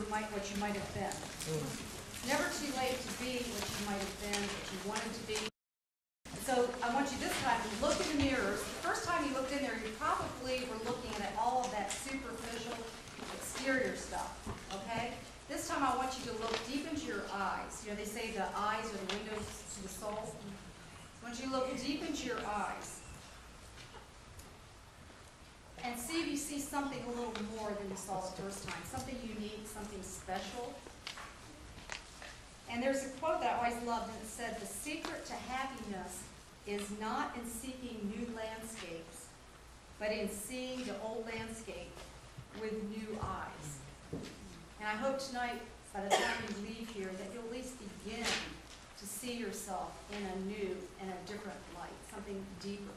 what you might have been. Never too late to be what you might have been, what you wanted to be. So I want you this time to look in the mirrors. The first time you looked in there, you probably were looking at all of that superficial, exterior stuff, okay? This time I want you to look deep into your eyes. You know, they say the eyes are the windows to the soul. I want you to look deep into your eyes and see if you see something a little more than you saw the first time, something unique, something special. And there's a quote that I always loved, and it said, "The secret to happiness is not in seeking new landscapes, but in seeing the old landscape with new eyes." And I hope tonight, by the time you leave here, that you'll at least begin to see yourself in a new and a different light, something deeper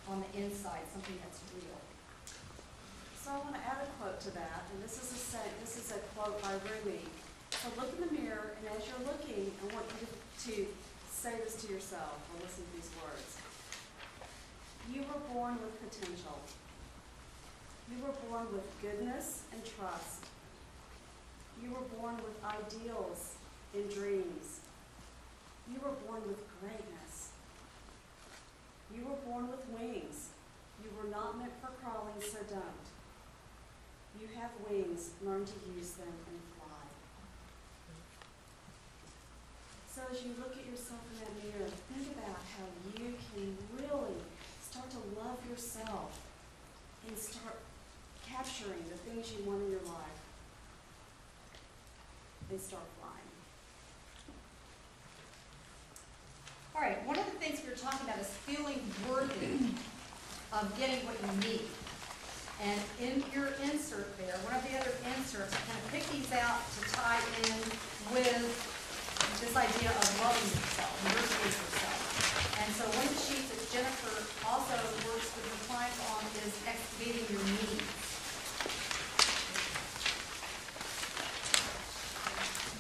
on the inside, something that's real. So I want to add a quote to that, and this is a quote by Rumi. So look in the mirror, and as you're looking, I want you to say this to yourself, or listen to these words. You were born with potential. You were born with goodness and trust. You were born with ideals and dreams. You were born with greatness. You were born with wings. You were not meant for crawling, so don't. You have wings, learn to use them and fly. So as you look at yourself in that mirror, think about how you can really start to love yourself and start capturing the things you want in your life. They start flying. All right, one of the things we were talking about is feeling worthy of getting what you need. And in your insert there, one of the other inserts, I kind of pick these out to tie in with this idea of loving yourself, nurturing yourself. And so one of the sheets that Jennifer also works with her clients on is excavating your needs.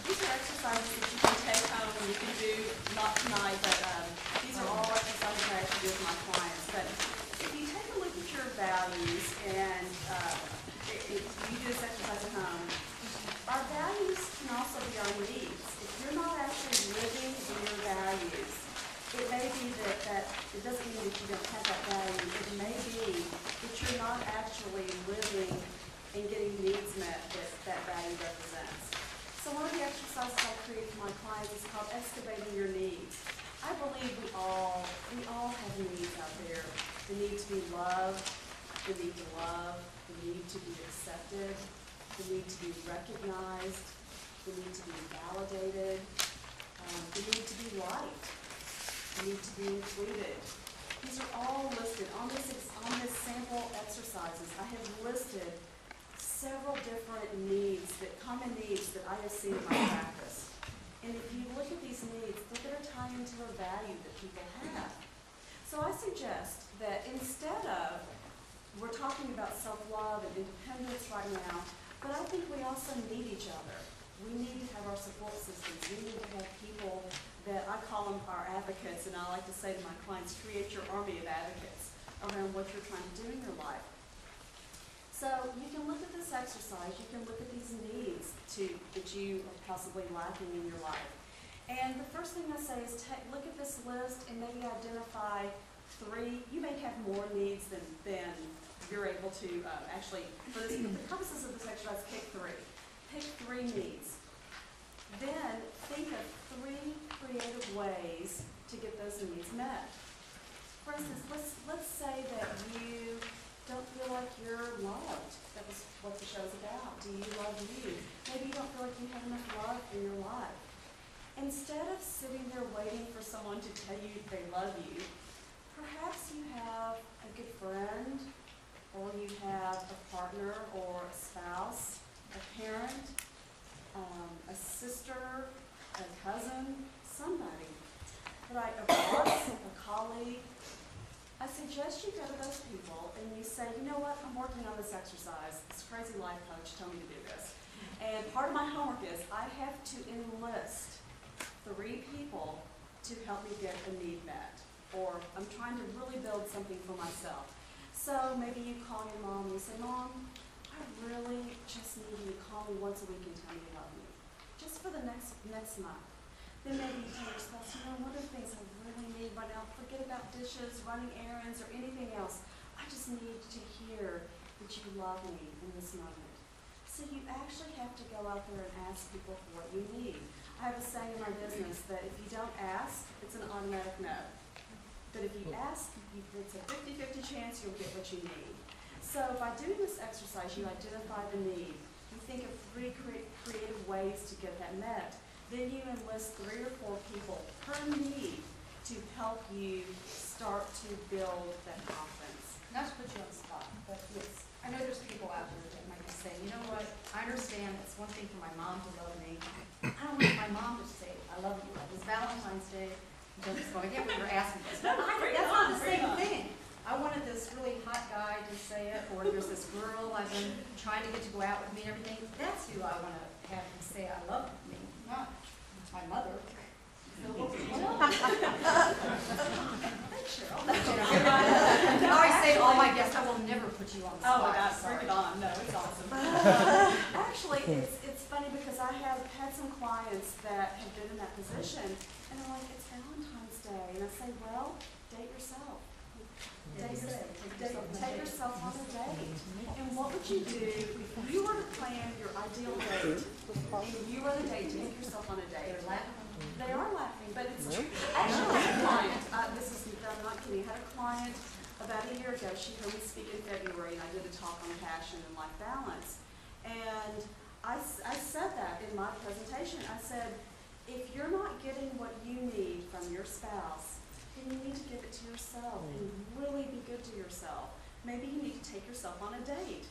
These are exercises that you can take home and you can do, not tonight, but these are all exercises I actually do with my clients. But if you take a look at your values and you do this exercise at home, our values can also be our needs. If you're not actually living in your values, it may be that it doesn't mean that you don't have that value. It may be that you're not actually living and getting needs met that value represents. So one of the exercises I create for my clients is called excavating your needs. I believe we all have needs out there. The need to be loved, the need to love, the need to be accepted, the need to be recognized, the need to be validated, the need to be liked, the need to be included. These are all listed on this sample exercises. I have listed several different needs, common needs that I have seen in my practice. And if you look at these needs, they're going to tie into a value that people have. So I suggest that instead of, we're talking about self-love and independence right now, but I think we also need each other. We need to have our support systems. We need to have people that, I call them our advocates, and I like to say to my clients, create your army of advocates around what you're trying to do in your life. So you can look at this exercise, you can look at these needs that you are possibly lacking in your life. And the first thing I say is look at this list and maybe identify 3. You may have more needs than you're able to actually, for the purposes of this exercise, pick 3. Pick 3 needs. Then think of 3 creative ways to get those needs met. For instance, let's say that you don't feel like you're loved. That was what the show's about. Do you love you? Maybe you don't feel like you have enough love in your life. Instead of sitting there waiting for someone to tell you they love you, perhaps you have a good friend, or you have a partner or a spouse, a parent, a sister, a cousin, somebody, like a boss, a colleague. I suggest you go to those people and you say, you know what, I'm working on this exercise. This crazy life coach told me to do this. And part of my homework is I have to enlist 3 people to help me get a need met. Or I'm trying to really build something for myself. So maybe you call your mom and you say, Mom, I I really just need you to call me once a week and tell me you love me, just for the next month. Then maybe you tell your spouse, you know, one of the things I really need right now, forget about dishes, running errands, or anything else. I just need to hear that you love me in this moment. So you actually have to go out there and ask people for what you need. I have a saying in my business that if you don't ask, it's an automatic no. But if you ask, it's a 50-50 chance you'll get what you need. So by doing this exercise, you identify the need. You think of 3 creative ways to get that met. Then you enlist 3 or 4 people per need to help you start to build that confidence. Not to put you on the spot, but yes, I know there's people out there that might be saying, you know what, I understand it's one thing for my mom to love me. I don't want my mom to say, I love you. It was Valentine's Day. I get what you're asking. That's not the same thing. I wanted this really hot guy to say it, or there's this girl I've been trying to get to go out with me and everything. That's who I want to have him say I love me, not my mother. I always say to all my guests, I will never put you on the spot. Oh my gosh, bring it on. No, it's awesome. Actually, it's funny because I have had some clients that have been in that position, and they're like, it's Valentine's Day. And I say, well, date yourself. Take yourself on a date. And what would you do if you were to plan your ideal date? If you were the date to take yourself on a date. They're laughing. They are laughing, but it's true. Actually, I had a client, I'm not kidding, I had a client about a year ago. She heard me speak in February, and I did a talk on passion and life balance. And I said that in my presentation. I said, if you're not getting what you need from your spouse, then you need to give it to yourself and really be good to yourself. Maybe you need to take yourself on a date.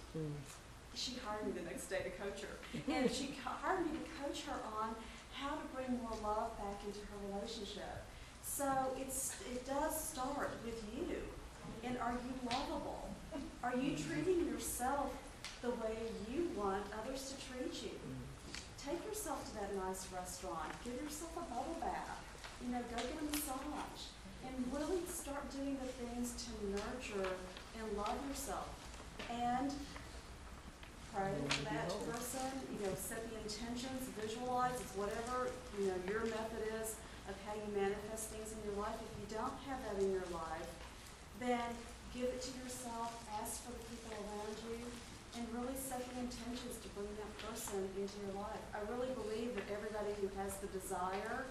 She hired me the next day to coach her. And she hired me to coach her on how to bring more love back into her relationship. So it does start with you. And are you lovable? Are you treating yourself the way you want others to treat you? Take yourself to that nice restaurant. Give yourself a bubble bath. You know, go get a massage. And really start doing the things to nurture and love yourself. And pray for that person, you know, set the intentions, visualize, it's whatever, you know, your method is of how you manifest things in your life. If you don't have that in your life, then give it to yourself, ask for the people around you, and really set the intentions to bring that person into your life. I really believe that everybody who has the desire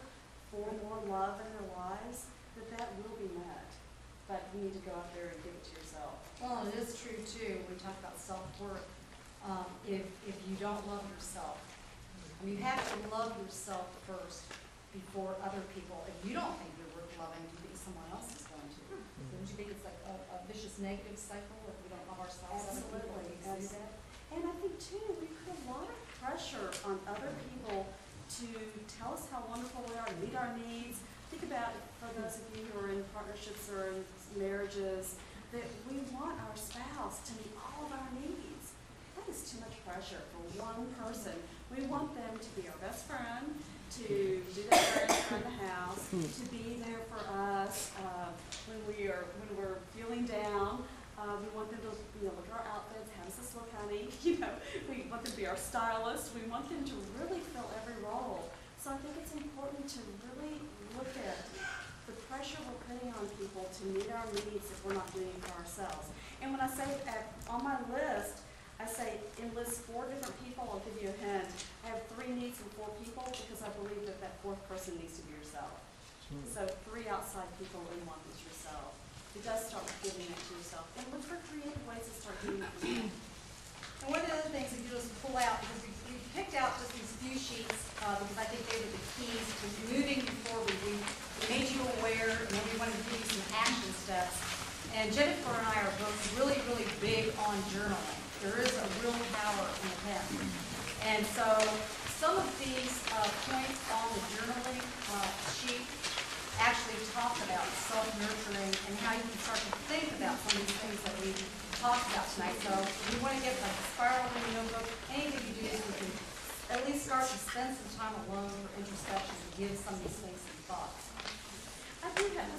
for more love in their lives, that will be met. But you need to go out there and give it to yourself. Well, it is true too, when we talk about self-worth. If you don't love yourself, you have to love yourself first before other people. If you don't think you're worth loving, do you think someone else is going to? Don't you think it's like a vicious negative cycle if we don't love ourselves? Absolutely. And I think too, we put a lot of pressure on other people to tell us how wonderful we are, to meet our needs. Think about it for those of you who are in partnerships or in marriages, that we want our spouse to meet all of our needs. That is too much pressure for one person. We want them to be our best friend, to do that errands around the house, to be there for us when we're feeling down. We want them to, you know, look at our outfits. How does this look, honey? You know, we want them to be our stylist. We want them to really fill every role. So I think it's important to really look at the pressure we're putting on people to meet our needs if we're not doing it for ourselves. And when I say on my list, I say enlist 4 different people. I'll give you a hint. I have 3 needs and 4 people because I believe that that 4th person needs to be yourself. So 3 outside people and 1 is yourself. It does start with giving it to yourself. And look for creative ways to start doing it for you. And one of the other things that you just pull out, because we picked out just these few sheets, because I think they were the keys to moving you forward. We made you aware, and then we wanted to give you some action steps. And Jennifer and I are both really, really big on journaling. There is a real power in a pen. And so some of these points on the journaling sheet actually talk about self-nurturing and how you can start to think about some of these things that we talked about tonight. So we want to get like a spiral in your notebook. Anything you do, so you can at least start to spend some time alone for introspection to give some of these things some thoughts. I do have